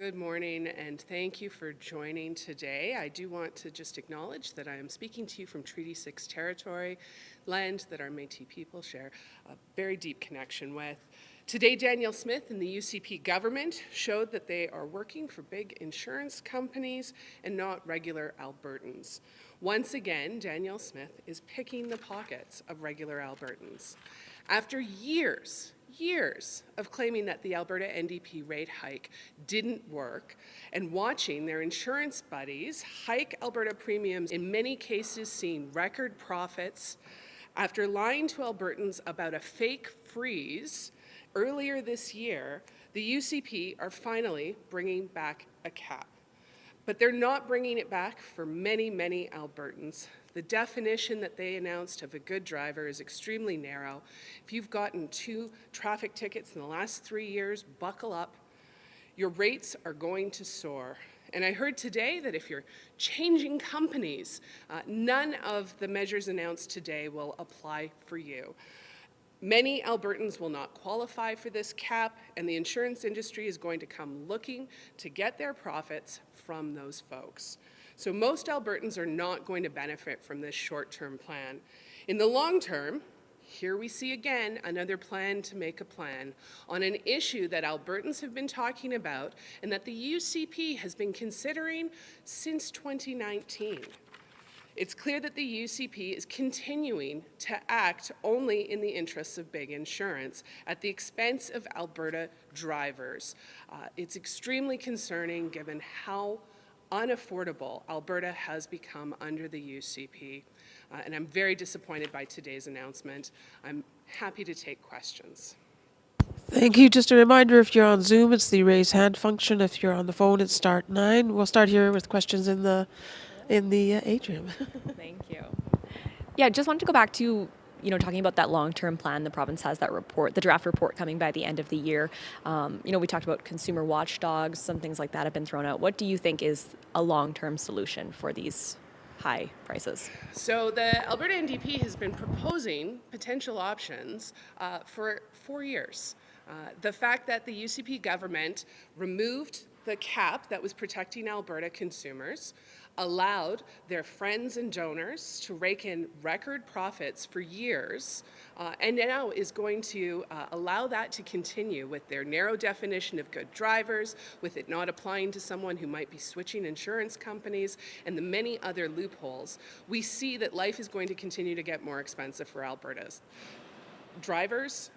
Good morning, and thank you for joining today. I do want to just acknowledge that I am speaking to you from Treaty 6 territory, land that our Métis people share a very deep connection with. Today, Danielle Smith and the UCP government showed that they are working for big insurance companies and not regular Albertans. Once again, Danielle Smith is picking the pockets of regular Albertans. After years of claiming that the Alberta NDP rate hike didn't work and watching their insurance buddies hike Alberta premiums, in many cases seeing record profits, after lying to Albertans about a fake freeze earlier this year, the UCP are finally bringing back a cap. But they're not bringing it back for many, many Albertans. The definition that they announced of a good driver is extremely narrow. If you've gotten 2 traffic tickets in the last 3 years, buckle up. Your rates are going to soar. And I heard today that if you're changing companies, none of the measures announced today will apply for you. Many Albertans will not qualify for this cap, and the insurance industry is going to come looking to get their profits from those folks. So most Albertans are not going to benefit from this short-term plan. In the long term, here we see again another plan to make a plan on an issue that Albertans have been talking about and that the UCP has been considering since 2019. It's clear that the UCP is continuing to act only in the interests of big insurance at the expense of Alberta drivers. It's extremely concerning given how unaffordable Alberta has become under the UCP. And I'm very disappointed by today's announcement. I'm happy to take questions. Thank you. Just a reminder, if you're on Zoom, it's the raise hand function. If you're on the phone, it's star 9. We'll start here with questions in the atrium. Thank you. Yeah, just wanted to go back to, talking about that long-term plan. The province has that report, the draft report coming by the end of the year. We talked about consumer watchdogs, some things like that have been thrown out. What do you think is a long-term solution for these high prices? So the Alberta NDP has been proposing potential options for 4 years. The fact that the UCP government removed the cap that was protecting Alberta consumers, allowed their friends and donors to rake in record profits for years, and now is going to allow that to continue with their narrow definition of good drivers, with it not applying to someone who might be switching insurance companies, and the many other loopholes. We see that life is going to continue to get more expensive for Alberta's drivers,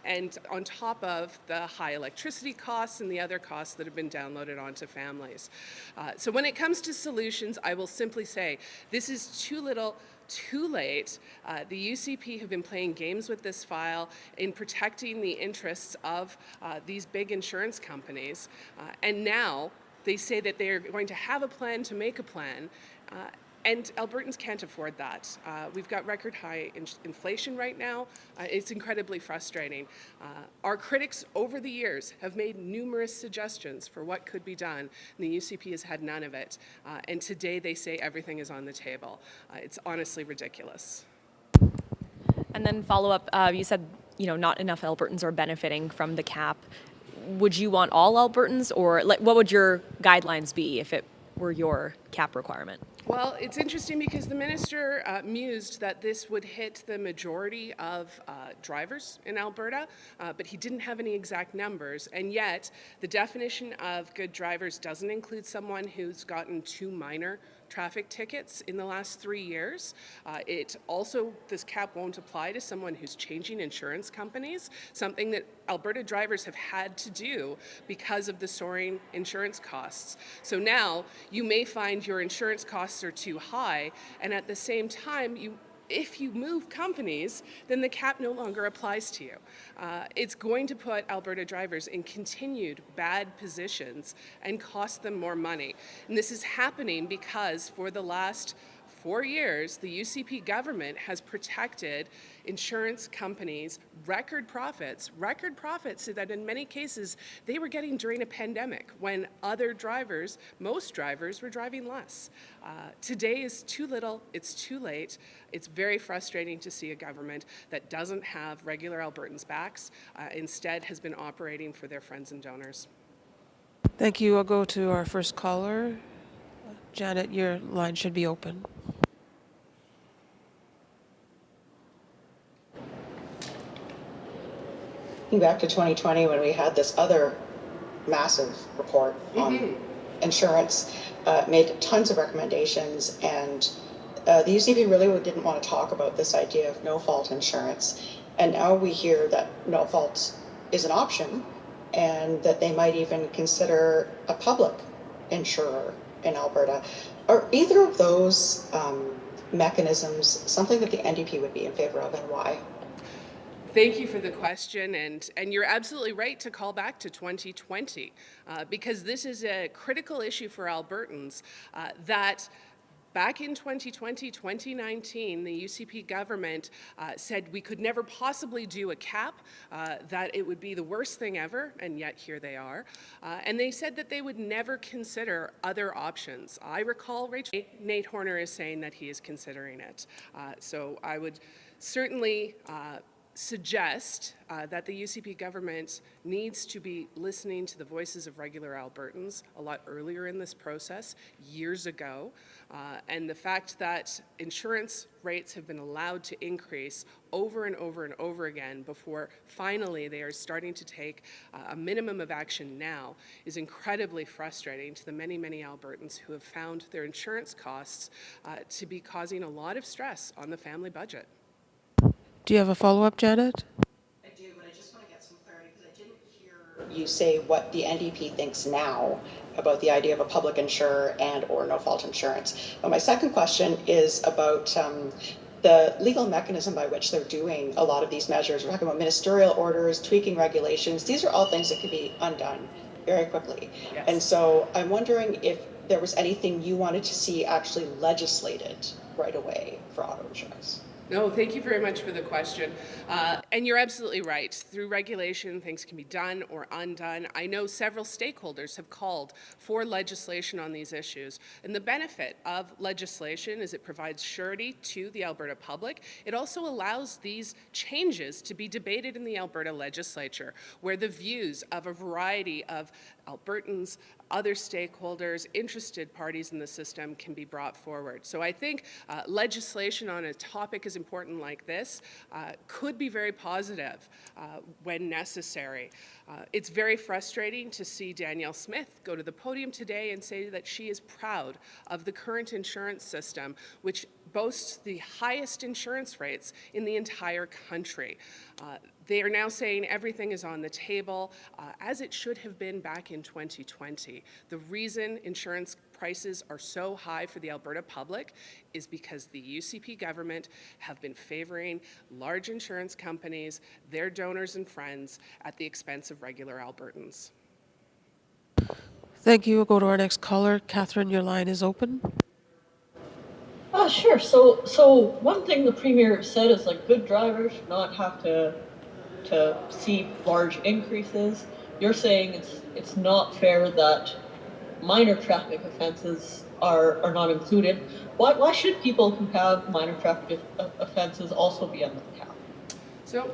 and on top of the high electricity costs and the other costs that have been downloaded onto families. So when it comes to solutions, I will simply say this is too little, too late. The UCP have been playing games with this file in protecting the interests of these big insurance companies, and now they say that they're going to have a plan to make a plan. And Albertans can't afford that. We've got record high inflation right now. It's incredibly frustrating. Our critics over the years have made numerous suggestions for what could be done, and the UCP has had none of it. And today they say everything is on the table. It's honestly ridiculous. And then follow up, you said, not enough Albertans are benefiting from the cap. Would you want all Albertans, or what would your guidelines be if it were your cap requirement? Well, it's interesting because the minister mused that this would hit the majority of drivers in Alberta, but he didn't have any exact numbers. And yet, the definition of good drivers doesn't include someone who's gotten 2 minor traffic tickets in the last 3 years. This cap won't apply to someone who's changing insurance companies, something that Alberta drivers have had to do because of the soaring insurance costs. So now you may find your insurance costs are too high, and at the same time, if you move companies, then the cap no longer applies to you. It's going to put Alberta drivers in continued bad positions and cost them more money. And this is happening because for the last 4 years, the UCP government has protected insurance companies' record profits that in many cases they were getting during a pandemic when most drivers were driving less. Today is too little, it's too late. It's very frustrating to see a government that doesn't have regular Albertans' backs, instead has been operating for their friends and donors. Thank you. I'll go to our first caller. Janet, your line should be open. Back to 2020 when we had this other massive report on insurance, made tons of recommendations, and the UCP really didn't want to talk about this idea of no-fault insurance. And now we hear that no-fault is an option and that they might even consider a public insurer in Alberta. Are either of those mechanisms something that the NDP would be in favor of, and why? Thank you for the question, and you're absolutely right to call back to 2020 because this is a critical issue for Albertans that back in 2020, 2019, the UCP government said we could never possibly do a cap, that it would be the worst thing ever, and yet here they are. And they said that they would never consider other options. I recall Nate Horner is saying that he is considering it. So I would certainly suggest that the UCP government needs to be listening to the voices of regular Albertans a lot earlier in this process, years ago. And the fact that insurance rates have been allowed to increase over and over and over again before finally they are starting to take a minimum of action now is incredibly frustrating to the many, many Albertans who have found their insurance costs to be causing a lot of stress on the family budget. Do you have a follow-up, Janet? I do, but I just want to get some clarity because I didn't hear you say what the NDP thinks now about the idea of a public insurer and or no-fault insurance. But my second question is about the legal mechanism by which they're doing a lot of these measures. We're talking about ministerial orders, tweaking regulations. These are all things that could be undone very quickly. Yes. And so I'm wondering if there was anything you wanted to see actually legislated right away for auto insurance. No, thank you very much for the question. And you're absolutely right. Through regulation, things can be done or undone. I know several stakeholders have called for legislation on these issues. And the benefit of legislation is it provides surety to the Alberta public. It also allows these changes to be debated in the Alberta legislature, where the views of a variety of Albertans, other stakeholders, interested parties in the system can be brought forward. So I think legislation on a topic as important like this could be very positive when necessary. It's very frustrating to see Danielle Smith go to the podium today and say that she is proud of the current insurance system, which boasts the highest insurance rates in the entire country. They are now saying everything is on the table, as it should have been back in 2020. The reason insurance prices are so high for the Alberta public is because the UCP government have been favoring large insurance companies, their donors and friends, at the expense of regular Albertans. Thank you. We'll go to our next caller. Catherine, your line is open. Sure. So one thing the Premier said is like good drivers should not have to see large increases. You're saying it's not fair that minor traffic offenses are not included. Why should people who have minor traffic offenses also be under the cap? So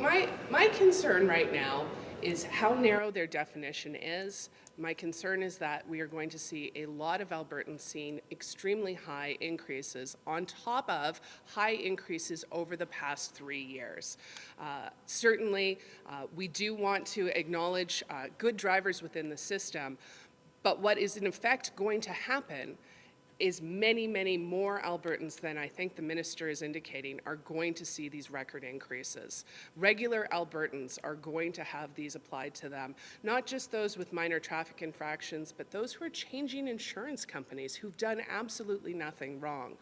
my concern right now is how narrow their definition is. My concern is that we are going to see a lot of Albertans seeing extremely high increases on top of high increases over the past 3 years. Certainly, we do want to acknowledge good drivers within the system, but what is in effect going to happen is many, many more Albertans than I think the minister is indicating are going to see these record increases. Regular Albertans are going to have these applied to them, not just those with minor traffic infractions, but those who are changing insurance companies who've done absolutely nothing wrong.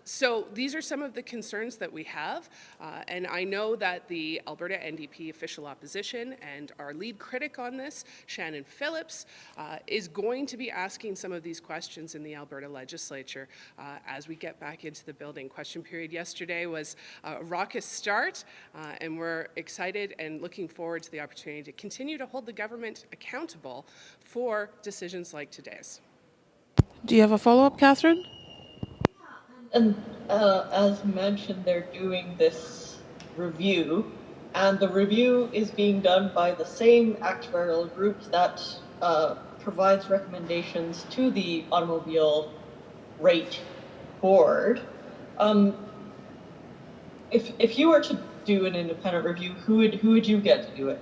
So these are some of the concerns that we have, and I know that the Alberta NDP official opposition and our lead critic on this, Shannon Phillips, is going to be asking some of these questions in the Alberta legislature as we get back into the building. Question period yesterday was a raucous start, and we're excited and looking forward to the opportunity to continue to hold the government accountable for decisions like today's. Do you have a follow-up, Catherine? And as mentioned, they're doing this review, and the review is being done by the same actuarial groups that provides recommendations to the automobile rate board. If you were to do an independent review, who would you get to do it?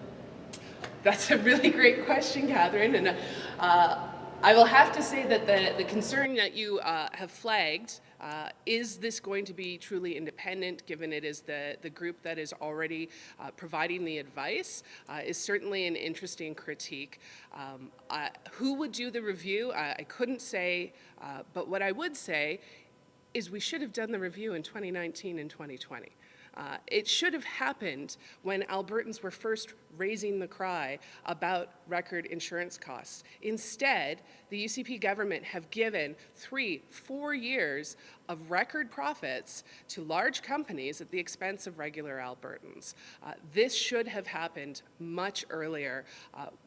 That's a really great question, Catherine, and I will have to say that the concern that you have flagged, is this going to be truly independent, given it is the group that is already providing the advice, is certainly an interesting critique. Who would do the review? I couldn't say, but what I would say is we should have done the review in 2019 and 2020. It should have happened when Albertans were first raising the cry about record insurance costs. Instead, the UCP government have given 3-4 years of record profits to large companies at the expense of regular Albertans. This should have happened much earlier.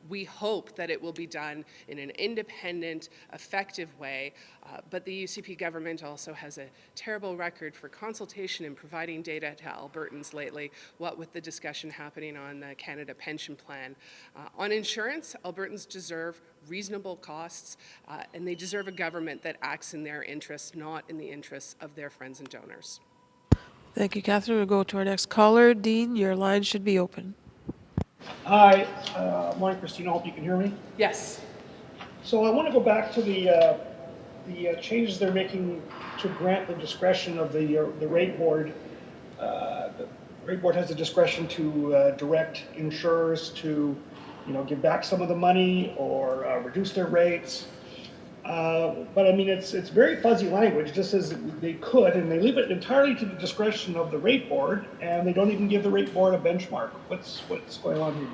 We hope that it will be done in an independent, effective way, but the UCP government also has a terrible record for consultation and providing data to Albertans lately, what with the discussion happening on the Canada Pension Plan. On insurance, Albertans deserve reasonable costs, and they deserve a government that acts in their interests, not in the interests of their friends and donors. Thank you, Catherine. We'll go to our next caller. Dean, your line should be open. Hi, morning, Christina. Hope you can hear me. Yes. So I want to go back to the changes they're making to grant the discretion of the rate board. The rate board has the discretion to direct insurers to, give back some of the money or reduce their rates. But I mean, it's very fuzzy language. Just says they could, and they leave it entirely to the discretion of the rate board, and they don't even give the rate board a benchmark. What's going on here?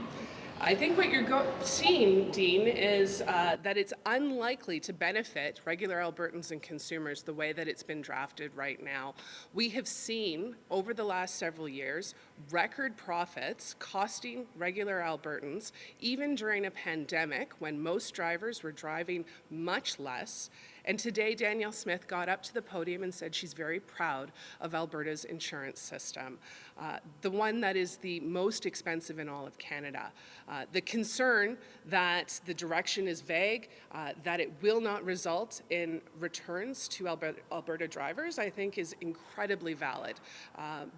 I think what you're seeing, Dean, is that it's unlikely to benefit regular Albertans and consumers the way that it's been drafted right now. We have seen over the last several years record profits costing regular Albertans, even during a pandemic when most drivers were driving much less. And today, Danielle Smith got up to the podium and said she's very proud of Alberta's insurance system, the one that is the most expensive in all of Canada. The concern that the direction is vague, that it will not result in returns to Alberta drivers, I think is incredibly valid,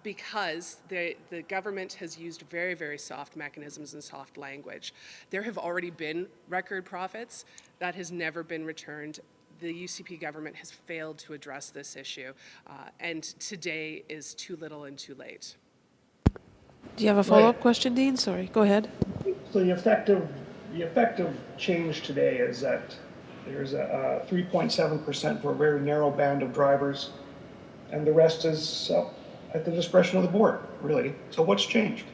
because the government has used very, very soft mechanisms and soft language. There have already been record profits. That has never been returned. The UCP government has failed to address this issue, and today is too little and too late. Do you have a follow-up question, Dean? Sorry, go ahead. So the effective change today is that there's a 3.7% for a very narrow band of drivers, and the rest is at the discretion of the board, really. So what's changed?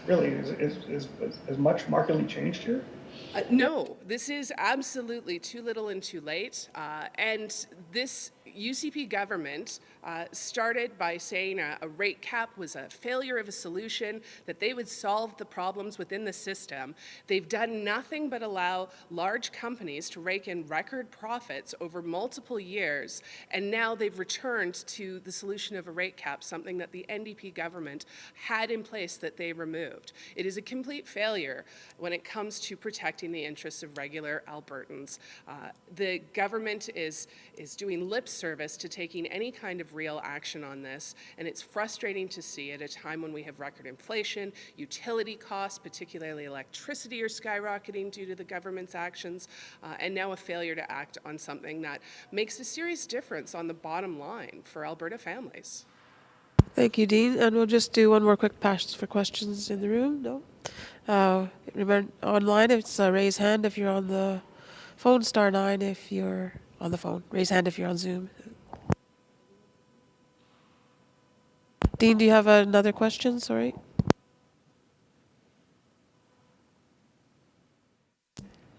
Really, is much markedly changed here? No, this is absolutely too little and too late. And this UCP government started by saying a rate cap was a failure of a solution, that they would solve the problems within the system. They've done nothing but allow large companies to rake in record profits over multiple years, and now they've returned to the solution of a rate cap, something that the NDP government had in place that they removed. It is a complete failure when it comes to protecting the interests of regular Albertans. The government is doing lip service to taking any kind of real action on this, and it's frustrating to see at a time when we have record inflation, utility costs, particularly electricity, are skyrocketing due to the government's actions, and now a failure to act on something that makes a serious difference on the bottom line for Alberta families. Thank you, Dean. And we'll just do one more quick pass for questions in the room. No? Remember, online, it's a raise hand if you're on the phone, *9 if you're on the phone. Raise hand if you're on Zoom. Dean, do you have another question? Sorry.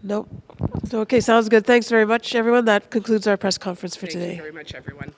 Nope. Okay, sounds good. Thanks very much, everyone. That concludes our press conference for today. Thank you very much, everyone.